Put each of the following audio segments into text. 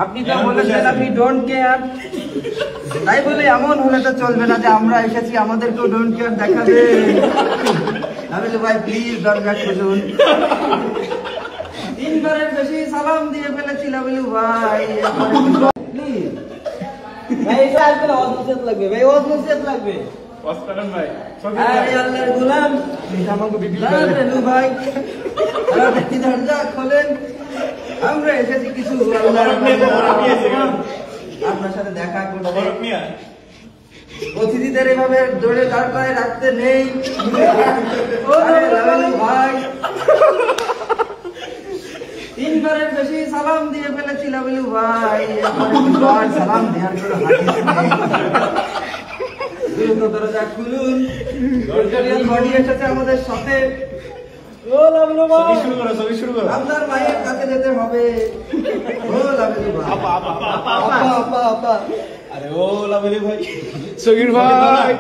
আপনি তো বলেছেন আপনি ডোন্ট কেয়ার, তাই বলে এমন হলে তো চলবে না যে আমরা এসেছি আমাদেরকেও ডোন্ট কেয়ার দেখাবে। তাহলে ভাই প্লিজ দরজা খুলুন। 3 বারের বেশি সালাম দিয়ে ফেলেছি লাবিলু ভাই, প্লিজ ভাই এটা আসবে না, ওয়াজ লাগবে ভাই, ওয়াজ লাগবে। ওয়াজ করেন ভাই, আরে আল্লাহর গোলাম আমাকে বিবি লাবিলু ভাই, আপনি দরজা খোলেন, আমরা এসেছি কিছু আপনার সাথে দেখা করতে। অতিথিদের এভাবে দৌড়ে দাঁড় করে রাখতে নেই ভাই। 3 বারের বেশি সালাম দিয়ে ফেলেছি লাবিলু ভাই, সালাম দেওয়ার কোনো হাদিস নেই। দরজা খুলুন, বডি এসেছে আমাদের সাথে। ও লাবিলু ভাই ছবি শুরু করো, আপনার মায়ের কাছে যেতে হবে। ও লাবিলু ভাই, আপা আপা আপা আপা আপা, আরে ও লাবিলু ভাই, সগীর ভাই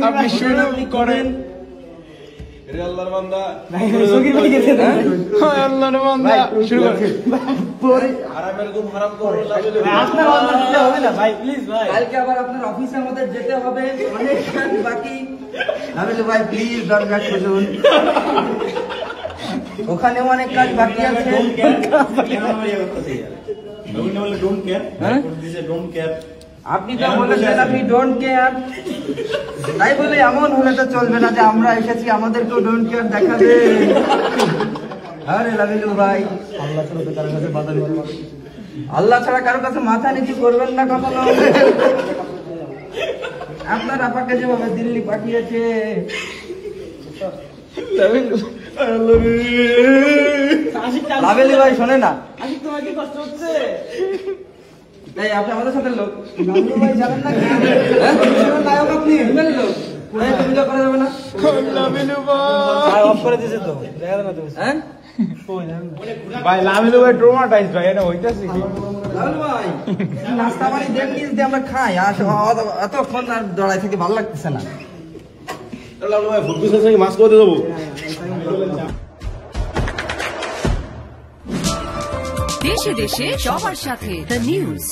আপনি শুরু করেন। রে আল্লাহর বান্দা, সগীর ভাই গেছে না, হ্যাঁ আল্লাহর বান্দা শুরু করেন। পরে আরামের ঘুম হারাম করে লাবিলু ভাই, আপনার বান্দা দিতে হবে না ভাই, প্লিজ ভাই। কালকে আবার আপনার অফিসে আমাদের যেতে হবে, অনেক কাজ বাকি। লাবিলু ভাই প্লিজ দরজা খুলুন, ওখানে অনেক কাজ বাকি আছে। আপনি তো বলেছেন আপনি ডোন্ট কেয়ার, তাই বলে এমন হলে তো চলবে না যে আমরা এসেছি আমাদেরকেও ডোন্ট কেয়ার দেখাবে। আরে লাবিলু ভাই, আল্লাহ ছাড়া কারো কাছে মাথা নিচু করবেন না কখনো। আপনার আপাকে যেভাবে দিল্লি পাঠিয়েছে, লাবিলু ভাই শোনে না, তোমার কি কষ্ট হচ্ছে? তাই আপনি আমাদের সাথে লোক ভাই জানেন না, নায়ক আপনি লোক করা যাবে না। লাবিলু ভাই অফ করে দিয়েছে তো, দেখা যাবে না তো। হ্যাঁ ভাই লাবিলু ভাই ট্রমাটাইজ ভাই, এটা হইতাছে কি? লাবিলু ভাই নাস্তা পানি দেন দিয়ে আমরা খাই, আর এতক্ষণ আর দড়াই থেকে ভালো লাগতেছে না। লাবিলু ভাই ফুটবল থেকে মাছ করে দেবো। দেশে দেশে সবার সাথে দ্য নিউজ।